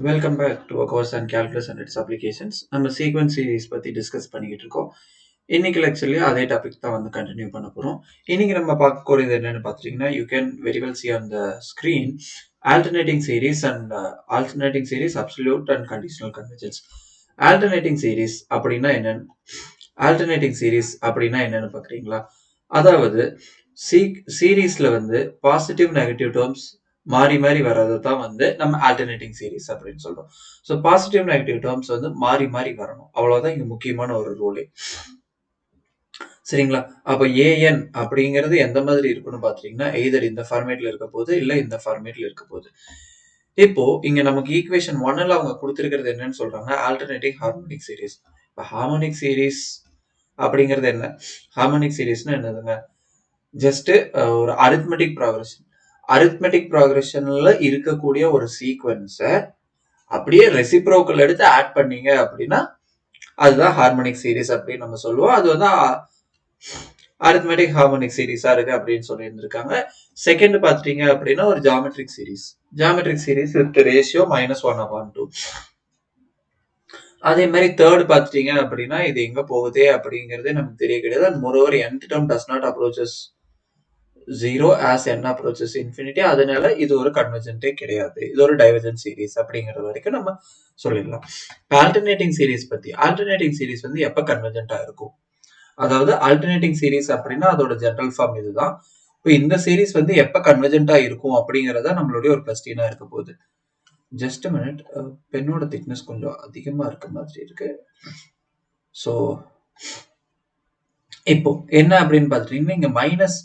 Welcome back to our course on calculus and its applications. நம்ம sequence series பத்தி discuss பண்ணிக்கிட்டு இருக்கோம். இன்னைக்கு லெக்சர்லயே அதே டாபிக் தான் வந்து கண்டினியூ பண்ண போறோம். இன்னைக்கு நம்ம பார்க்கக்கூடியது என்னன்னு பாத்தீங்கன்னா, you can very well see on the screen alternating series and alternating series, absolute and conditional convergence. Alternating series அப்படின்னா என்னன்னு alternating series அப்படின்னா என்னன்னு பாக்குறீங்களா? அதாவது சீரீஸ்ல வந்து பாசிட்டிவ் நெகட்டிவ் டேர்ம்ஸ் மாறி மாறி வர்றது தான் வந்து நம்ம ஆல்டர்னேட்டிங் சீரிஸ் அப்படின்னு சொல்றோம். ஸோ பாசிட்டிவ் நெகட்டிவ் டேர்ம்ஸ் வந்து மாறி மாறி வரணும், அவ்வளவுதான் இங்க முக்கியமான ஒரு ரூலே. சரிங்களா? அப்ப ஏஎன் அப்படிங்கிறது எந்த மாதிரி இருக்குன்னு பாத்தீங்கன்னா, எய்தர் இந்த ஃபார்மேட்ல இருக்க போது இல்ல இந்த ஃபார்மேட்ல இருக்க போது. இப்போ இங்க நமக்கு ஈக்குவேஷன் 1ல அவங்க கொடுத்திருக்கிறது என்னன்னு சொல்றாங்க, ஆல்டர்னேட்டிங் ஹார்மோனிக் சீரிஸ். இப்ப ஹார்மோனிக் சீரிஸ் அப்படிங்கிறது என்ன? ஹார்மோனிக் சீரிஸ்னா என்னதுங்க? ஜஸ்ட் ஒரு அரித்மெட்டிக் ப்ராக்ரஷன். அரித்மெட்டிக் ப்ராக்ரஷன்ல இருக்கக்கூடிய ஒரு சீக்வன்ஸை அப்படியே ரெசிப்ரோக்கல் எடுத்து ஆட் பண்ணீங்க அப்படின்னா அதுதான் ஹார்மோனிக் சீரிஸ் அப்படின்னு நம்ம சொல்லுவோம். அது வந்து அரித்மெட்டிக் ஹார்மோனிக் சீரிஸா இருக்கு அப்படின்னு சொல்லி இருந்திருக்காங்க. செகண்ட் பாத்துட்டீங்க அப்படின்னா ஒரு geometric series. Geometric series with ratio -1/2. அதே மாதிரி தேர்ட் பாத்துட்டீங்க அப்படின்னா இது எங்க போகுது அப்படிங்கிறது நமக்கு தெரிய கிடையாது. And moreover nth term does not approaches 0 as n approaches infinity. அதனால இது ஒரு கன்வர்ஜென்ட்டே கிடையாது, இது ஒரு டைவர்ஜென்ட் சீரிஸ் அப்படிங்கிற வரைக்கும் நம்ம சொல்லிடலாம். ஆல்டர்னேட்டிங் சீரிஸ் பத்தி, ஆல்டர்னேட்டிங் சீரிஸ் வந்து எப்ப கன்வர்ஜென்ட்டா இருக்கும்? அதாவது ஆல்டர்னேட்டிங் சீரிஸ் அப்படின்னா அதோட ஜெனரல் ஃபார்ம் இதுதான். இப்போ இந்த சீரிஸ் வந்து எப்ப கன்வர்ஜென்ட்டா இருக்கும் அப்படிங்கறத நம்மளுடைய ஒரு கொஸ்டினா இருக்க போகுது. ஜஸ்ட் மினிட், பென்னோட திக்னஸ் கொஞ்சம் அதிகமா இருக்க மாதிரி இருக்கு. ஸோ இப்போ என்ன அப்படின்னு பாத்துட்டீங்கன்னா, இங்க மைனஸ்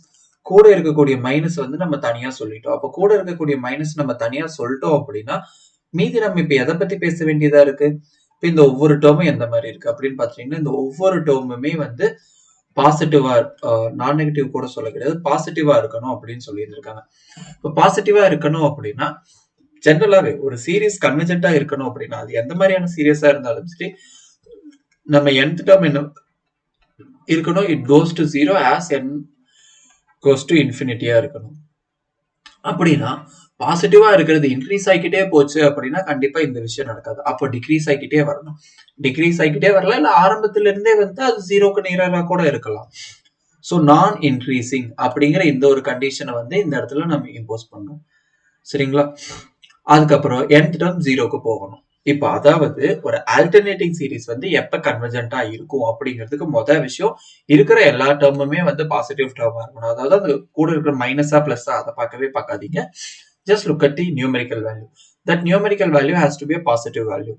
கூட இருக்கக்கூடிய மைனஸ் வந்து நம்ம தனியா சொல்லிட்டோம். அப்ப கூட இருக்கக்கூடிய மைனஸ் நம்ம தனியா சொல்லிட்டோம் அப்படின்னா மீதி நம்ம இப்ப எதை பத்தி பேச வேண்டியதா இருக்கு? இப்ப இந்த ஒவ்வொரு டேர்மும் எந்த மாதிரி இருக்கு அப்படின்னு பாத்தீங்கன்னா, இந்த ஒவ்வொரு டேர்முமே வந்து பாசிட்டிவா, நான் நெகட்டிவ் கூட சொல்ல கிடையாது, பாசிட்டிவா இருக்கணும் அப்படின்னு சொல்லி இருக்காங்க. இப்ப பாசிட்டிவா இருக்கணும் அப்படின்னா ஜெனரலாவே ஒரு சீரிஸ் கன்வர்ஜென்ட்டா இருக்கணும் அப்படின்னா அது எந்த மாதிரியான சீரியஸா இருந்தாலும் சரி, நம்ம nth டேர்ம் என்ன இருக்கணும், it goes to 0 as n goes to infinity-ஆ இருக்கணும். அப்படின்னா பாசிட்டிவா இருக்கிறது இன்க்ரீஸ் ஆகிக்கிட்டே போச்சு அப்படின்னா கண்டிப்பா இந்த விஷயம் நடக்காது. அப்போ டிக்ரீஸ் ஆகிக்கிட்டே வரணும். டிக்ரீஸ் ஆகிக்கிட்டே வரலாம், இல்ல ஆரம்பத்துல இருந்தே வந்து அது 0க்கு நியரா கூட இருக்கலாம். ஸோ நான் இன்க்ரீசிங் அப்படிங்கிற இந்த ஒரு கண்டிஷனை வந்து இந்த இடத்துல நம்ம இம்போஸ் பண்ணணும். சரிங்களா? அதுக்கப்புறம் nth டேர்ம் 0க்கு போகணும். இப்ப அதாவது ஒரு ஆல்டர்னேட்டிங் சீரிஸ் வந்து எப்ப கன்வர்ஜென்ட்டா இருக்கும் அப்படிங்கிறதுக்கு முதல் விஷயம் இருக்கிற எல்லா டேர்முமே வந்து பாசிட்டிவ் டேர்மா இருக்கணும். அதாவது அது கூட இருக்கிற மைனஸா பிளஸ்ஸா அதை பார்க்காதீங்க. Just look at the numerical value. That numerical value has to be a positive value.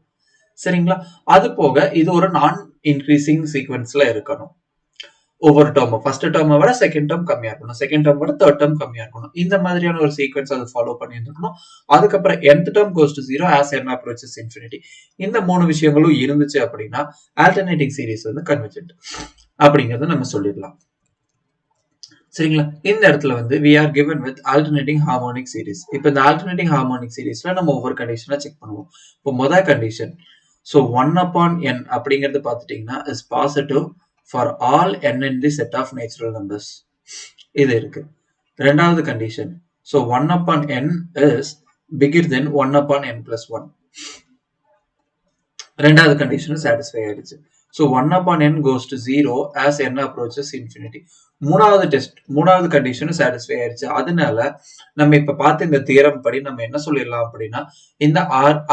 சரிங்களா? அது போக இது ஒரு நான் இன்க்ரீசிங் சீக்வன்ஸ்ல இருக்கணும். ஒவ்வொரு டேர்மும் ஃபர்ஸ்ட் டேர்மை விட செகண்ட் டேர்ம் கம்மியா இருக்கணும், செகண்ட் டேர்ம் விட தேர்ட் டேர்ம் கம்மியா இருக்கணும். இந்த மாதிரியான ஒரு சீக்வன்ஸ் அதை ஃபாலோ பண்ணிட்டு இருக்கணும். அதுக்கப்புறம் nth term goes to 0 as n approaches infinity. இந்த மூணு விஷயங்களும் இருந்துச்சு அப்படின்னா ஆல்டர்னேட்டிங் சீரிஸ் வந்து கன்வர்ஜென்ட் அப்படிங்கறத நம்ம சொல்லிடலாம். சரிங்களா? இந்த இடத்துல வந்து we are given with alternating harmonic series. இப்போ இந்த alternating harmonic seriesல நம்ம ஒவ்வொரு கண்டிஷனா செக் பண்ணுவோம். இப்போ முதல் கண்டிஷன், so 1/n அப்படிங்கிறது பார்த்துட்டீங்கன்னா is positive for all n in the set of natural numbers. இது இருக்கு. ரெண்டாவது condition, so 1/n is bigger than 1/n plus 1. ரெண்டாவது கண்டிஷன் சாட்டிஸ்ஃபை ஆயிடுச்சு. So 1/n goes to 0 as n approaches infinity. மூணாவது condition satisfy ஆயிடுச்சு. அதனால நம்ம இப்ப பார்த்த இந்த தியரம் படி நம்ம என்ன சொல்லிடலாம் அப்படின்னா இந்த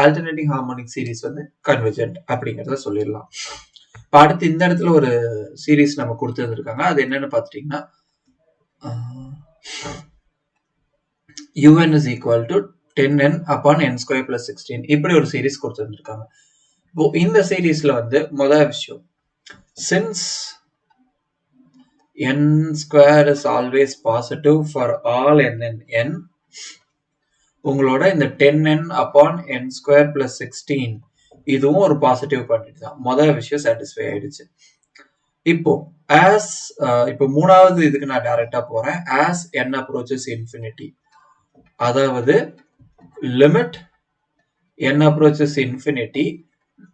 ஆல்டர்னேட்டிங் ஹார்மோனிக் சீரிஸ் வந்து கன்வர்ஜென்ட் அப்படிங்கறத சொல்லிடலாம். இப்ப அடுத்து இந்த இடத்துல ஒரு சீரிஸ் நம்ம கொடுத்துருக்காங்க. அது என்னன்னு பாத்துட்டீங்கன்னா un is equal to 10n upon n square plus 16. இப்படி ஒரு சீரிஸ் கொடுத்துருக்காங்க. இப்போ இந்த சீரிஸ்ல வந்து முதல் விஷயம், since n square is always positive for all n in n, உங்களோட இந்த 10n upon n square plus 16 இதுவும் ஒரு பாசிட்டிவ் குவாண்டிட்டி தான். முதல் விஷயம் சாட்டிஸ்ஃபை ஆயிடுச்சு. இப்போ இப்போ மூணாவது இதுக்கு நான் டைரக்டா போறேன். as n approaches infinity, அதாவது limit n approaches infinity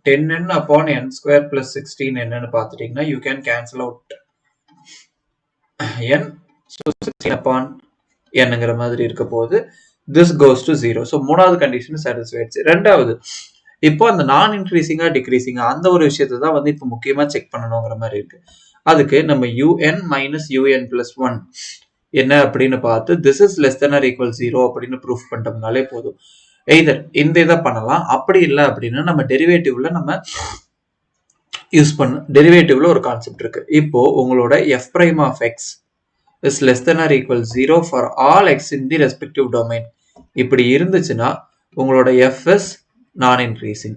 10n upon n square plus 16 என்னன்னு பார்த்துட்டீங்கன்னா you can cancel out n, so 16 upon nங்கிற மாதிரி இருக்க போது. this goes to 0. So மூணாவது கண்டிஷன் சாட்டிஸ்ஃபை ஆயிடுச்சு. ரெண்டாவது இப்போ அந்த நான் இன்க்ரீசிங்கா டிக்ரீசிங்கா அந்த ஒரு விஷயத்தை தான் வந்து இப்போ முக்கியமா செக் பண்ணணுங்கிற மாதிரி இருக்கு. அதுக்கு நம்ம un minus un plus 1 என்ன அப்படின்னு பார்த்து this is less than or equal 0 அப்படின்னு ப்ரூஃப் பண்ணிட்டோம்னாலே போதும். எய்தர் இந்த இதை பண்ணலாம், அப்படி இல்லை அப்படின்னா நம்ம டெரிவேட்டிவ்ல நம்ம யூஸ் பண்ண டெரிவேட்டிவ்ல ஒரு கான்செப்ட் இருக்கு. இப்போ உங்களோட f prime of x is less than or equal 0 for all x in the respective domain. இப்படி இருந்துச்சுன்னா உங்களோட f is நான் இன்க்ரீசிங்.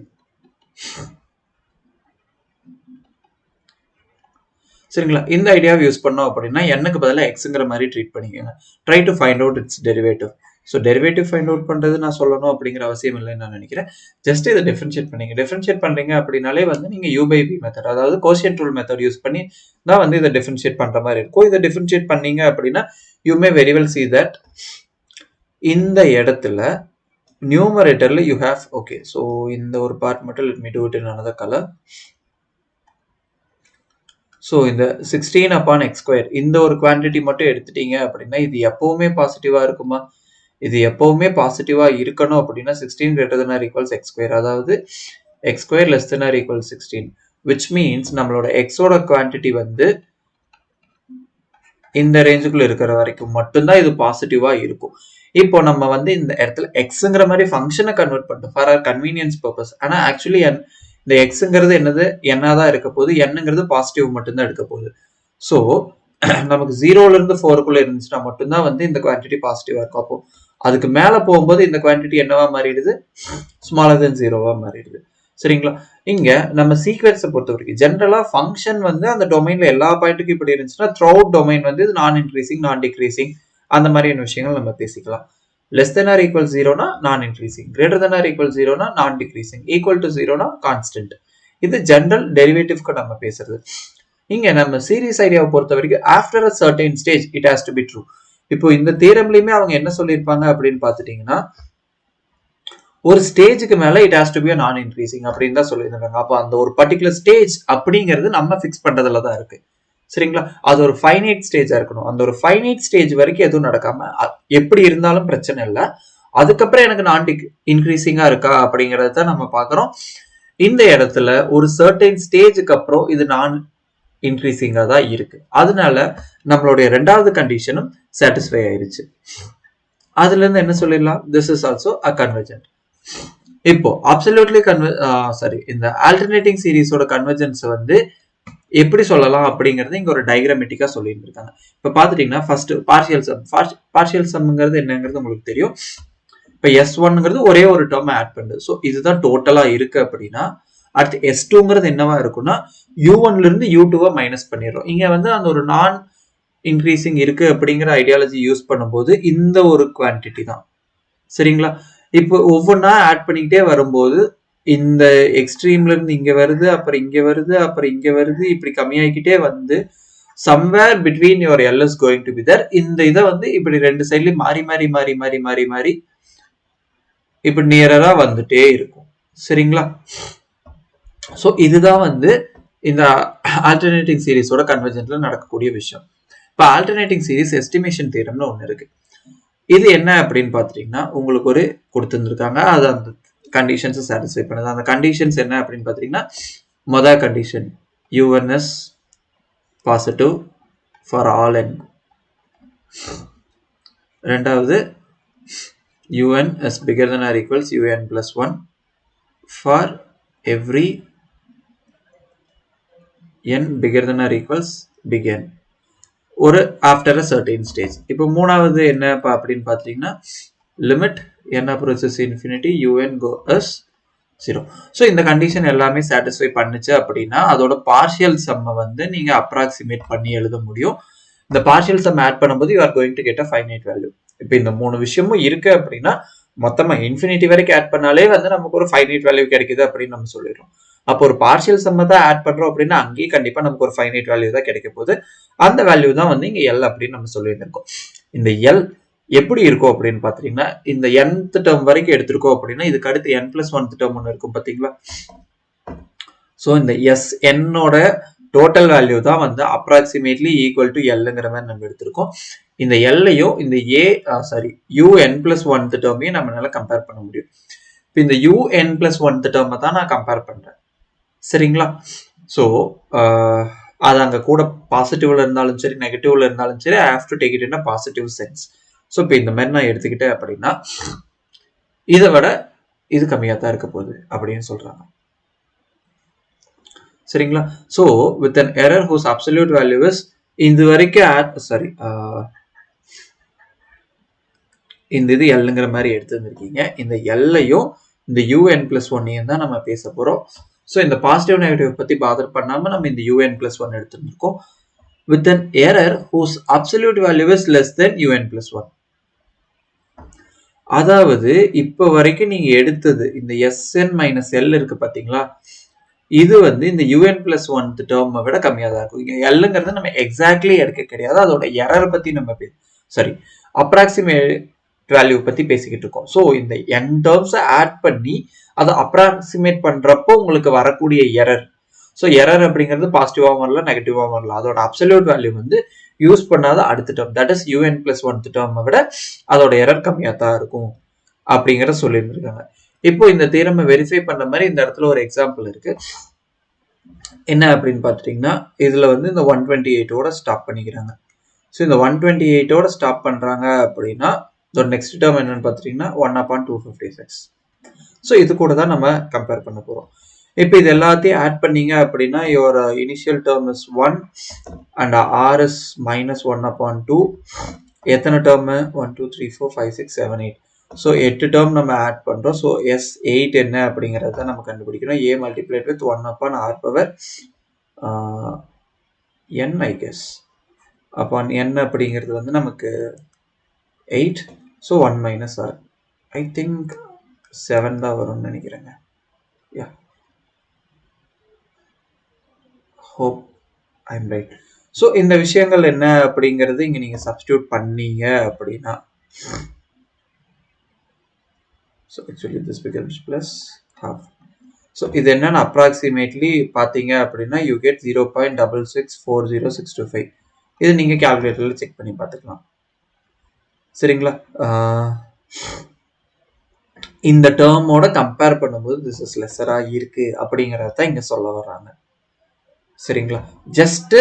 சரிங்களா? இந்த ஐடியாவை யூஸ் பண்ணோம் அப்படின்னா என்னக்கு பதிலாக எக்ஸுங்கிற மாதிரி ட்ரீட் பண்ணிக்கோங்க. Try to find out it's derivative. So derivative find out பண்ணுறது நான் சொல்லணும் அப்படிங்கிற அவசியம் இல்லைன்னு நான் நினைக்கிறேன். ஜஸ்ட் இதை டிஃபரன்ஷியேட் பண்ணீங்க. டிஃபரன்ஷியேட் பண்ணுறீங்க அப்படின்னாலே வந்து நீங்கள் யூ பை பி மெத்தட், அதாவது கோஷியன்ட் ரூல் மெத்தட் யூஸ் பண்ணி தான் வந்து இதை டிஃபரன்ஷியேட் பண்ணுற மாதிரி இருக்கும். இதை டிஃபரன்ஷியேட் பண்ணீங்க அப்படின்னா you may very well see that இந்த இடத்துல நியூமரேட்டர்ல யூ ஹேவ் ஓகே. ஸோ இந்த ஒரு பார்ட் மட்டும் let me do it in another color. So இந்த 16 upon x square இந்த ஒரு குவான்டிட்டி மட்டும் எடுத்துட்டீங்க அப்படின்னா இது எப்பவுமே பாசிட்டிவா இருக்குமா? இது எப்பவுமே பாசிட்டிவா இருக்கணும் அப்படின்னா 16 greater than or equals x square, அதாவது x square less than or equals 16, which means நம்மளோட x ஓட குவான்டிட்டி வந்து இந்த ரேஞ்சுக்குள்ள இருக்கிற வரைக்கும் மட்டும்தான் இது பாசிட்டிவா இருக்கும். இப்போ நம்ம வந்து இந்த இடத்துல எக்ஸுங்கிற மாதிரி ஃபங்க்ஷனை கன்வெர்ட் பண்ணிட்டோம் ஃபார் ஆர் கன்வீனியன்ஸ் பர்பஸ். ஆனால் ஆக்சுவலி இந்த எக்ஸுங்கிறது என்னது என்னதான் இருக்க போகுது, என்னங்கிறது பாசிட்டிவ் மட்டும்தான் எடுக்க போகுது. ஸோ நமக்கு 0ல இருந்து 4க்குள்ள இருந்துச்சுன்னா மட்டும்தான் வந்து இந்த குவான்டிட்டி பாசிட்டிவா இருக்கும். அப்போ அதுக்கு மேல போகும்போது இந்த குவான்டிட்டி என்னவா மாறிடுது, ஸ்மாலர் தென் 0வா மாறிடுது. சரிங்களா? இங்க நம்ம சீக்வென்ஸை பொறுத்த வரைக்கும் ஜென்ரலா ஃபங்க்ஷன் வந்து அந்த டொமைன்ல எல்லா பாயிண்ட்டுக்கும் இப்படி இருந்துச்சுன்னா த்ரூ அவுட் டொமைன் வந்து நான் இன்க்ரீசிங் நான் டிக்ரீசிங் அந்த மாதிரியான விஷயங்கள் நம்ம பேசிக்கலாம். லெஸ் தென் ஆர் ஈக்குவல் 0னா non increasing, greater than or equal 0னா நான் டிக்ரீசிங், ஈக்குவல் டு 0னா கான்ஸ்டன்ட். இது ஜென்ரல் டெரிவேட்டிவ்க்கு நம்ம பேசுறது. இங்க நம்ம சீரிஸ் ஐடியாவை பொறுத்த வரைக்கும் after a certain stage it has to be true. இப்போ இந்த தியரம்லயுமே அவங்க என்ன சொல்லியிருப்பாங்க அப்படின்னு பாத்துட்டீங்கன்னா ஒரு ஸ்டேஜுக்கு மேல இட் ஹாஸ் டு பி நான் இன்க்ரீசிங் அப்படின்னு தான் சொல்லியிருக்காங்க. அப்போ அந்த ஒரு பர்டிகுலர் ஸ்டேஜ் அப்படிங்கிறது நம்ம ஃபிக்ஸ் பண்றதுல தான் இருக்கு. சரிங்களா? அது ஒரு ஃபைனைட் ஸ்டேஜா இருக்கணும். அந்த ஒரு ஃபைனைட் ஸ்டேஜ் வரைக்கும் எதுவும் நடக்காம எப்படி இருந்தாலும் பிரச்சனை இல்லை, அதுக்கப்புறம் எனக்கு நான் இன்க்ரீசிங்கா இருக்கா அப்படிங்கறத தான் நம்ம பாக்குறோம். இந்த இடத்துல ஒரு சர்டைன் ஸ்டேஜுக்கு அப்புறம் இது நான் இன்க்ரீசிங்கா தான் இருக்கு. அதனால நம்மளுடைய ரெண்டாவது கண்டிஷனும் சாட்டிஸ்ஃபை ஆயிருச்சு. அதுல இருந்து என்ன சொல்லிடலாம், this is also a convergent. இப்போ அப்சல்யூட்லி இந்த ஆல்டர்னேட்டிங் சீரிஸோட கன்வர்ஜென்ஸ் வந்து எப்படி சொல்லலாம் அப்படிங்கறது இங்க ஒரு டயக்ராமேட்டிக்கா சொல்லிட்டு இருக்காங்க. இப்ப பாத்துட்டீங்கன்னா ஃபர்ஸ்ட் பார்ஷியல் சம்ங்கிறது என்னங்கிறது உங்களுக்கு தெரியும். இப்ப S1ங்கிறது ஒரே ஒரு டேர்ம் ஆட் பண்ணுது. ஸோ இதுதான் டோட்டலா இருக்கு அப்படின்னா அடுத்து S2ங்கிறது என்னவா இருக்கும்னா U1ல இருந்து U2வ மைனஸ் பண்ணிடுறோம். இங்க வந்து அந்த ஒரு நான் இன்க்ரீசிங் இருக்கு அப்படிங்கிற ஐடியாலஜி யூஸ் பண்ணும்போது இந்த ஒரு குவான்டிட்டி தான். சரிங்களா? இப்போ ஒவ்வொன்றா ஆட் பண்ணிக்கிட்டே வரும்போது இந்த எக்ஸ்ட்ரீம்ல இருந்து இங்க வருது, அப்புறம் இங்க வருது, அப்புறம் இங்க வருது, இப்படி கம்மியாகிக்கிட்டே வந்து somewhere between your L is going to be there. இந்த இதை வந்து இப்படி ரெண்டு சைட்லயும் மாறி மாறி மாறி மாறி மாறி மாறி இப்படி நியரரா வந்துட்டே இருக்கும். சரிங்களா? ஸோ இதுதான் வந்து இந்த ஆல்டர்னேட்டிங் சீரிஸோட கன்வர்ஜென்ட்ல நடக்கக்கூடிய விஷயம். இப்போ ஆல்டர்னேட்டிங் சீரிஸ் எஸ்டிமேஷன் தியரம்னு ஒன்று இருக்கு. இது என்ன அப்படின்னு பாத்துட்டீங்கன்னா உங்களுக்கு ஒரு கொடுத்துருந்துருக்காங்க, அது அந்த கண்டிஷன்ஸை சாட்டிஸ்ஃபை பண்ணுது. அந்த கண்டிஷன்ஸ் என்ன அப்படின்னு பாத்தீங்கன்னா மொதல் condition u1 is positive for all n. ரெண்டாவது un is bigger than or equals un plus 1 for every n bigger than or equals big N ஒரு ஆஃப்டர் அ சர்டைன் ஸ்டேஜ். இப்போ மூணாவது என்ன அப்படின்னு பாத்தீங்கன்னா limit n approaches infinity un goes 0. So இந்த condition எல்லாமே satisfy பண்ணுச்சு அப்படின்னா அதோட பார்ஷியல் சம்மை வந்து நீங்க அப்ராக்சிமேட் பண்ணி எழுத முடியும். இந்த பார்ஷியல் சம் ஆட் பண்ணும்போது you are going to get a finite value. இப்போ இந்த மூணு விஷயமும் இருக்கு அப்படின்னா மொத்தமா இன்ஃபினிட்டி வரைக்கும் ஆட் பண்ணாலே வந்து நமக்கு ஒரு ஃபைனைட் வேல்யூ கிடைக்குது அப்படின்னு நம்ம சொல்லிடுறோம். அப்போ ஒரு பார்ஷியல் சம்மை தான் ஆட் பண்றோம் அப்படின்னா அங்கேயே கண்டிப்பா நமக்கு ஒரு ஃபைனைட் வேல்யூ தான் கிடைக்க போகுது. அந்த வேல்யூ தான் வந்து இங்க எல் அப்படின்னு நம்ம சொல்லியிருந்திருக்கோம். இந்த எல் எப்படி இருக்கும் அப்படின்னு பாத்தீங்கன்னா இந்த nth டேர்ம் வரைக்கும் எடுத்திருக்கோம் அப்படின்னா இதுக்கு அடுத்து n+1th டேர்ம் ஒன்று இருக்கும் பாத்தீங்களா? ஸோ இந்த எஸ் என்னோட டோட்டல் வேல்யூ தான் வந்து அப்ராக்சிமேட்லி ஈக்குவல் டு எல்லுங்கிற மாதிரி நம்ம எடுத்திருக்கோம். இந்த எல்லையும் இந்த யூஎன் பிளஸ் ஒன்த் டேர்மையும் நம்மளால கம்பேர் பண்ண முடியும். இப்போ இந்த யூஎன் பிளஸ் ஒன்த் டேர்மை தான் நான் கம்பேர் பண்றேன். சரிங்களா? ஸோ அது அங்கே கூட பாசிட்டிவ்ல இருந்தாலும் சரி நெகட்டிவ்ல இருந்தாலும் சரி I have to take it in a positive sense. So இப்போ இந்த மாதிரி நான் எடுத்துக்கிட்டேன் அப்படின்னா இதை விட இது கம்மியாக தான் இருக்க போகுது அப்படின்னு சொல்றாங்க. சரிங்களா? So with an error whose absolute value is இது வரைக்கும் இந்த இது எல்லுங்கிற மாதிரி எடுத்துருந்துருக்கீங்க. இந்த எல்லையும் இந்த யூஎன் பிளஸ் ஒன்னையும் தான் நம்ம பேச போறோம். ஸோ இந்த பாசிட்டிவ் நெகட்டிவ் பத்தி பாதர் பண்ணாம நம்ம இந்த யூஎன் பிளஸ் ஒன் எடுத்துருக்கோம். With an error whose absolute value is less than u n plus one. அதாவது இப்ப வரைக்கும் நீங்க எடுத்தது இந்த எஸ்என் மைனஸ் எல் இருக்கு பாத்தீங்களா, இது வந்து இந்த யூஎன் பிளஸ் ஒன் டேர்மை விட கம்மியா தான் இருக்கும். இங்க எல்லுங்கிறது நம்ம எக்ஸாக்ட்லி எடுக்க கிடையாது, அதோட எரர் பத்தி நம்ம அப்ராக்சிமேட் வேல்யூ பத்தி பேசிக்கிட்டு இருக்கோம். ஸோ இந்த n டேர்ம்ஸை ஆட் பண்ணி அதை அப்ராக்சிமேட் பண்றப்போ உங்களுக்கு வரக்கூடிய எரர், ஸோ எரர் அப்படிங்கிறது பாசிட்டிவாகவும் வரலாம் நெகட்டிவாகவும் வரலாம், அதோட அப்சல்யூட் வேல்யூ வந்து யூஸ் பண்ணாத அடுத்த term that is u n plus oneth டேர்மை விட அதோட எரர் கம்மியாக தான் இருக்கும் அப்படிங்கிறத சொல்லியிருந்திருக்காங்க. இப்போ இந்த தியரமை வெரிஃபை பண்ண மாதிரி இந்த இடத்துல ஒரு எக்ஸாம்பிள் இருக்கு. என்ன அப்படின்னு பார்த்துட்டீங்கன்னா இதுல வந்து இந்த 128ஓட ஸ்டாப் பண்ணிக்கிறாங்க. ஸோ இந்த 128ஓட ஸ்டாப் பண்றாங்க அப்படின்னா நெக்ஸ்ட் டேர்ம் என்னன்னு பார்த்துட்டீங்கன்னா 1/256. ஸோ இது கூட தான் நம்ம கம்பேர் பண்ண போறோம். இப்போ இது எல்லாத்தையும் ஆட் பண்ணீங்க அப்படின்னா your initial term is 1 and r is -1/2. எத்தனை டேர்ம்? 1 2 3 4 5 6 7 8. ஸோ 8 டேர்ம் நம்ம ஆட் பண்றோம். ஸோ S8 என்ன அப்படிங்கிறத நம்ம கண்டுபிடிக்கணும். A multiplied with 1/r n I guess upon n அப்படிங்கிறது வந்து நமக்கு 8. ஸோ 1 - r ஐ திங்க் 7 தான் வரும்னு நினைக்கிறேங்க. யா hope I'm right. ஸோ இந்த விஷயங்கள் என்ன அப்படிங்கிறது இங்க நீங்க சப்ஸ்டியூட் பண்ணீங்க அப்படின்னா so actually this becomes plus half. So இது என்னன்னு அப்ராக்சிமேட்லி பார்த்தீங்க அப்படின்னா யூ கெட் 0.6640625. இது நீங்க கால்குலேட்டர்ல செக் பண்ணி பார்த்துக்கலாம். சரிங்களா? இந்த டேர்மோட கம்பேர் பண்ணும்போது திஸ் இஸ் லெஸரா இருக்கு அப்படிங்கறத இங்க சொல்ல வர்றாங்க. சரிங்களா? ஜஸ்ட்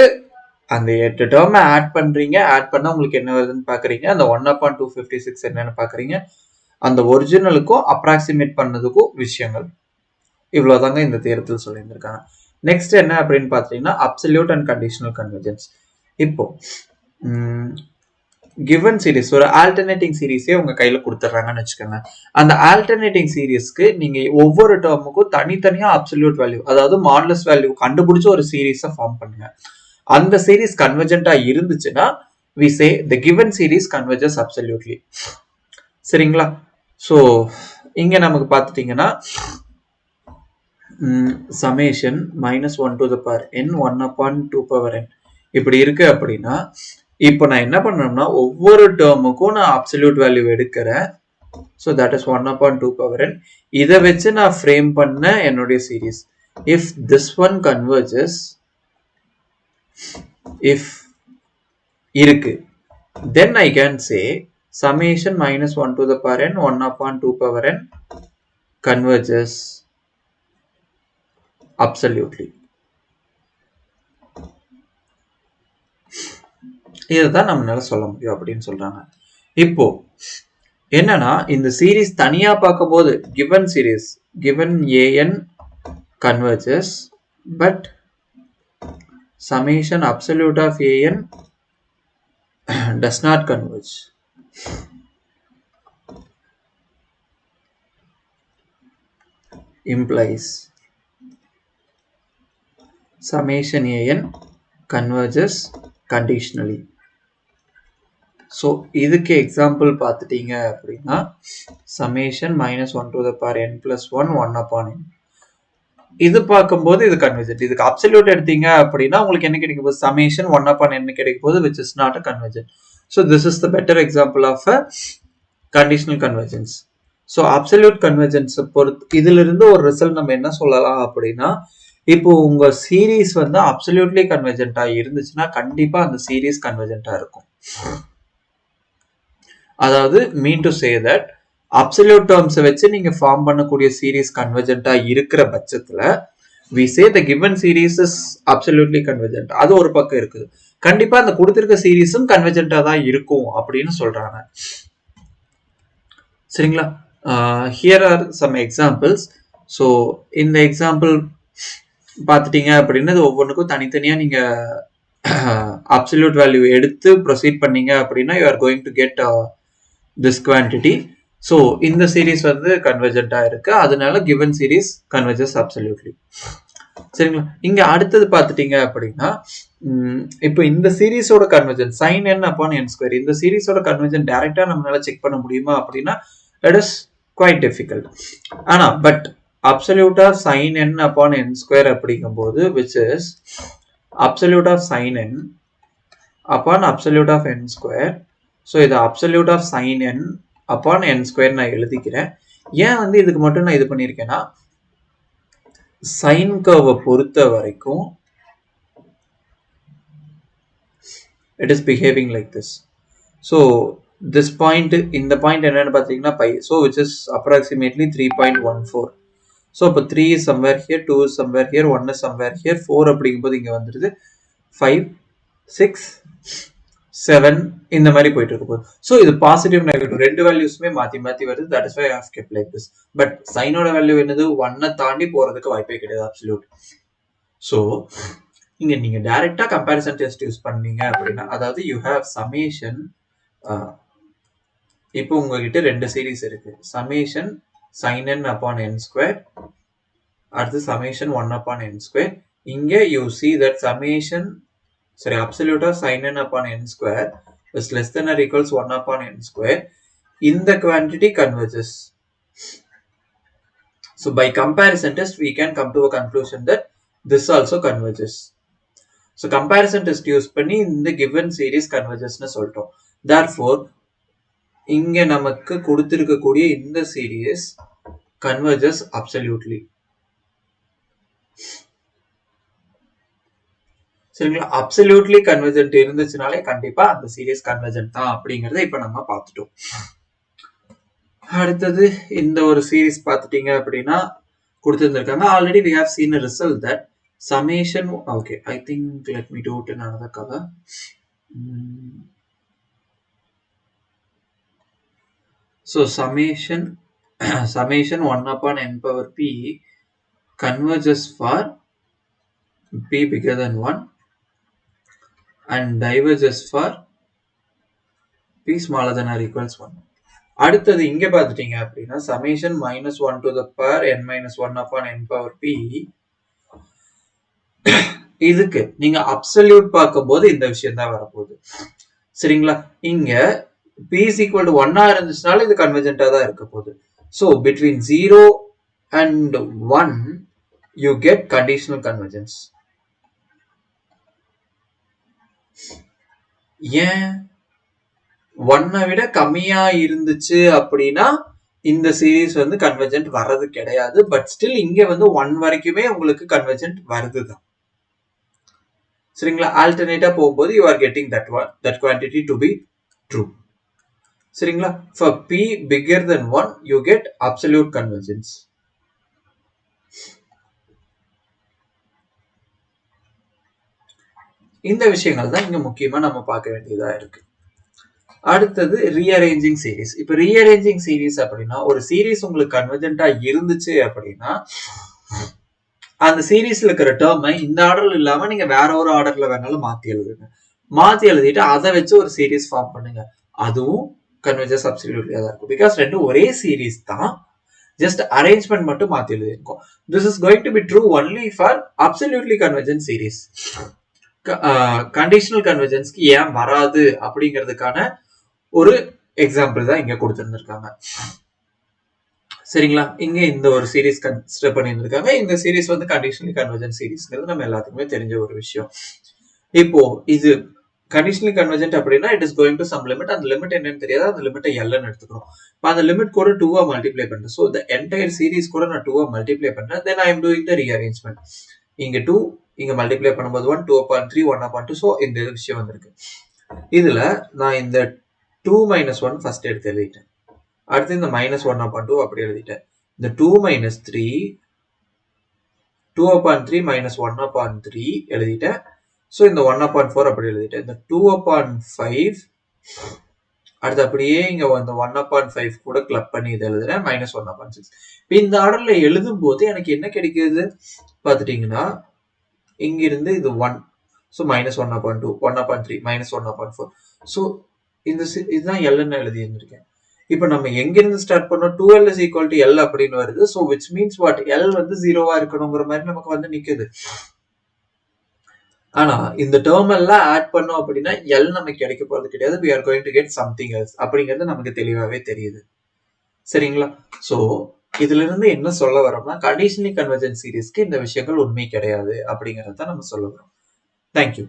அந்த 8 டேர்மை ஆட் பண்றீங்க, ஆட் பண்ணா உங்களுக்கு என்ன வருதுன்னு பாக்குறீங்க, அந்த 1/256 என்னன்னு பாக்குறீங்க, அந்த ஒரிஜினலுக்கும் அப்ராக்சிமேட் பண்ணதுக்கும் விஷயங்கள் இவ்வளவுதாங்க இந்த தியரத்தில் சொல்லியிருந்திருக்காங்க. நெக்ஸ்ட் என்ன அப்படின்னு பாத்தீங்கன்னா அப்சல்யூட் அண்ட் கண்டிஷனல் கன்வர்ஜென்ஸ். இப்போ கிவன் சீரிஸ் ஒரு ஆல்டர்னேட்டிங் சீரிஸே உங்க கையில கொடுத்துட்றாங்கன்னு வச்சுக்கோங்க. அந்த ஆல்டர்னேட்டிங் சீரிஸ்க்கு நீங்க ஒவ்வொரு டேர்முக்கும் தனித்தனியா அப்சல்யூட் வேல்யூ அதாவது மாடுலஸ் வேல்யூ கண்டுபிடிச்சு ஒரு சீரிஸை ஃபார்ம் பண்ணுங்க. அந்த சீரிஸ் கன்வர்ஜென்டா இருந்துச்சுன்னா we say the given series converges absolutely. சரிங்களா? ஸோ இங்க நமக்கு பார்த்துட்டீங்கன்னா summation -1 to the power n 1/2n இப்படி இருக்கு அப்படின்னா இப்போ நான் என்ன பண்ணணும்னா ஒவ்வொரு டேர்முக்கும் நான் அப்சல்யூட் வேல்யூ எடுக்கிறேன். So that is 1/2n. இதை வச்சு நான் ஃப்ரேம் பண்ண என்னுடைய series. If this one converges if இருக்கு then I can say summation -1 to the power n 1/2n converges absolutely. இதுதான் நம்மளால சொல்ல முடியும் அப்படின்னு சொல்றாங்க. இப்போ என்னன்னா இந்த சீரீஸ் தனியா பார்க்கும்போது given series given an converges but summation absolute of an does not converge. Implies summation an converges conditionally. So இதுக்கு எக்ஸாம்பிள் பார்த்துட்டீங்க அப்படின்னா summation -1 to the power n plus 1 1/n. இது பார்க்கும்போது இது கன்வர்ஜென்ட். இதுக்கு அப்சல்யூட் எடுத்தீங்க அப்படின்னா உங்களுக்கு என்ன கிடைக்கும் போது summation 1/n கிடைக்கும் போது which is not a convergent. So this is the better example of a conditional convergence. So absolute convergence பொறுத்து இதுல இருந்து ஒரு ரிசல்ட் நம்ம என்ன சொல்லலாம் அப்படின்னா இப்போ உங்க சீரீஸ் வந்து அப்சல்யூட்லி கன்வர்ஜென்ட்டா இருந்துச்சுன்னா கண்டிப்பா அந்த சீரீஸ் கன்வர்ஜென்ட்டா இருக்கும். அதாவது mean to say that absolute terms வச்சு நீங்க ஃபார்ம் பண்ணக்கூடிய சீரீஸ் கன்வர்ஜென்ட்டா இருக்கிற பட்சத்துல we say the given series is absolutely convergent. அது ஒரு பக்கம் இருக்குது. கண்டிப்பா அந்த கொடுத்திருக்க சீரீஸும் கன்வர்ஜென்ட்டா தான் இருக்கும் அப்படின்னு சொல்றாங்க. சரிங்களா? here are some examples. so இந்த எக்ஸாம்பிள் பார்த்துட்டீங்க அப்படின்னா ஒவ்வொன்றுக்கும் தனித்தனியா நீங்க absolute value எடுத்து ப்ரொசீட் பண்ணீங்க அப்படின்னா you are going to get this quantity. so இந்த சீரீஸ் வந்து கன்வர்ஜென்ட்டா இருக்கு, அதனால given series converges absolutely. சரிங்களா? இங்க அடுத்தது பாத்துட்டீங்க அப்படின்னா இப்போ இந்த சீரீஸோட convergence sin n upon n square, இந்த சீரீஸோட கன்வர்ஜென்ஸ் டைரக்டா நம்மளால செக் பண்ண முடியுமா அப்படின்னா it is quite difficult. ஆனா but absolute of sin n upon n square அப்படிங்கும்போது which is absolute of sin n upon absolute of n square. so இது absolute of sin n upon n square நான் எழுதிக்கிறேன். ஏன் வந்து இதுக்கு மட்டும் நான் இது பண்ணியிருக்கேன்னா சைன் கர்வை பொறுத்த வரைக்கும் it is behaving like this. so this point, இந்த பாயிண்ட் என்னன்னு பார்த்தீங்கன்னா by, so which is approximately 3.14. so இப்போ 3 is somewhere here, 2 is somewhere here, 1 is somewhere here, 4 அப்படிங்கும்போது இங்க வந்துருது 5, 6, 7 இந்த மாதிரி போயிட்டு இருக்கு போது. ஸோ இது பாசிட்டிவ் நெகட்டிவ் ரெண்டு வேல்யூஸுமே மாற்றி மாற்றி வருது. That is why I have kept like this. But சைனோட வேல்யூ என்னது 1 தாண்டி போறதுக்கு வாய்ப்பே கிடையாது அப்சல்யூட். ஸோ இங்க நீங்க டைரக்டா கம்பேரிசன் டெஸ்ட் யூஸ் பண்ணீங்க அப்படின்னா, அதாவது யூ ஹேவ் சமேஷன், இப்போ உங்ககிட்ட ரெண்டு சீரீஸ் இருக்கு, summation sin n upon n square, அடுத்து சமேஷன் 1 upon n square. இங்க you see that summation, sorry, absolute of sin n upon n square is less than or equals 1 upon n square. In the quantity converges. So by comparison test we can come to a conclusion that this also converges. So comparison test use பண்ணி இந்த given series converges னு சொல்லிட்டோம். Therefore இங்க நமக்கு கொடுத்திருக்கக்கூடிய இந்த series converges absolutely. சரிங்களா? Absolutely convergent இருந்துச்சுனாலே கண்டிப்பா அந்த சீரீஸ் கன்வர்ஜென்ட் தான் அப்படிங்கறத இப்ப நம்ம பார்த்துட்டோம். அடுத்தது இந்த ஒரு சீரீஸ் பார்த்துட்டீங்க அப்படின்னா கொடுத்திருந்திருக்காங்க. Already we have seen a result that summation, okay, I think let me do it in another color. So summation 1 upon n power p converges for p bigger than 1 and diverges for p smaller than or equals 1. அடுத்தது இங்க பார்த்துட்டீங்க அப்படின்னா summation minus 1 to the power n minus 1 upon n power p, இதுக்கு நீங்க absolute பார்க்கும்போது இந்த விஷயம் தான் வரப்போகுது. சரிங்களா? இங்க p is equal to 1 இருந்துச்சுனால இது கன்வர்ஜென்ட்டா தான் இருக்க போகுது. so between 0 and 1 you get conditional convergence. ஏன் 1 விட கம்மியா இருந்துச்சு அப்படின்னா இந்த சீரீஸ் வந்து கன்வர்ஜென்ட் வர்றது கிடையாது. பட் ஸ்டில் இங்க வந்து 1 வரைக்குமே உங்களுக்கு கன்வர்ஜென்ட் வருதுதான். சரிங்களா? ஆல்டர்னேட்டா போகும்போது you are getting that quantity to be true. சரிங்களா? for p bigger than 1 you get absolute convergence. இந்த விஷயங்கள் தான் இங்க முக்கியமா நம்ம பார்க்க வேண்டியதா இருக்கு. அடுத்தது ரீஅரேஞ்சிங் சீரீஸ். இப்ப ரீஅரேஞ்சிங் சீரீஸ் அப்படின்னா ஒரு சீரீஸ் உங்களுக்கு கன்வர்ஜென்ட்டா இருந்துச்சு அப்படின்னா அந்த சீரீஸ்ல இருக்கிற டேர்மை இந்த ஆர்டர்ல இல்லாம நீங்க வேற ஒரு ஆர்டர்ல வேணாலும் மாத்தி எழுதுங்க. மாத்தி எழுதிட்டு அதை வச்சு ஒரு சீரீஸ் ஃபார்ம் பண்ணுங்க. அதுவும் கன்வர்ஜஸ் அப்சல்யூட்லியா தான் இருக்கும். பிகாஸ் ரெண்டும் ஒரே சீரீஸ் தான், ஜஸ்ட் அரேஞ்ச்மெண்ட் மட்டும் மாத்தி எழுதிருக்கோம். This is going to be true only for absolutely convergent series. Conditional கன்வர்ஜென்ஸ்க்கு ஏன் வராது அப்படிங்கிறதுக்கான ஒரு எக்ஸாம்பிள் தான் இங்க கொடுத்திருந்திருக்காங்க. சரிங்களா? இங்க இந்த ஒரு சீரீஸ் கன்சிடர் பண்ணியிருந்திருக்காங்க. இந்த சீரீஸ் வந்து கண்டிஷனலி கன்வர்ஜென்ட் சீரீஸ்ங்கிறது நம்ம எல்லாத்துக்குமே தெரிஞ்ச ஒரு விஷயம். இப்போ இது கண்டிஷனலி கன்வர்ஜென்ட் அப்படின்னா it is going to some limit. அந்த லிமிட் என்னன்னு தெரியாது, அந்த லிமிட்டை எல்னு எடுத்துக்கிறோம். இப்போ அந்த லிமிட் கூட 2 மல்டிப்ளை பண்றேன். ஸோ இந்த என்டையர் சீரீஸ் கூட நான் 2 மல்டிப்ளை பண்றேன். Then I am doing the rearrangement. இங்க 2, இங்க மல்டிப்ளை பண்ணும்போது 1, 2/3, 1/2. ஸோ இந்த விஷயம் வந்திருக்கு. இதுல நான் இந்த 2 - 1 ஃபர்ஸ்ட் எடுத்து எழுதிட்டேன். அடுத்து இந்த -1/2 அப்படி எழுதிட்டேன். இந்த 2 - 3, 2/3 - 1/3 எழுதிட்டேன். ஸோ இந்த 1/4 அப்படி எழுதிட்டேன். இந்த 2/5 அடுத்து அப்படியே இங்க இந்த 1/5 கூட கிளப் பண்ணி இதை எழுதுறேன். -1/6. இப்போ இந்த ஆர்டர்ல எழுதும் போது எனக்கு என்ன கிடைக்குது பார்த்துட்டீங்கன்னா, இங்கிருந்து இது 1, ஸோ -1/2, 1/3, -1/4. ஸோ இதுதான் எல்ன்னு எழுதி இருந்திருக்கேன். இப்போ நம்ம எங்கிருந்து ஸ்டார்ட் பண்ணோம்? 2l = L அப்படின்னு வருது. So which means what? L வந்து 0வா இருக்கணுங்கிற மாதிரி நமக்கு வந்து நிக்குது. ஆனா இந்த டேர்ம் எல்லாம் ஆட் பண்ணோம் அப்படின்னா L நமக்கு கிடைக்க போறது கிடையாது. we are going to get something else அப்படிங்கிறது நமக்கு தெளிவாவே தெரியுது. சரிங்களா? சோ இதுல இருந்து என்ன சொல்ல வரோம்னா, கண்டிஷனலி கன்வர்ஜென்ட் சீரிஸ்க்கு இந்த விஷயங்கள் உண்மை கிடையாது அப்படிங்கறத நம்ம சொல்ல வரோம். தேங்க்யூ.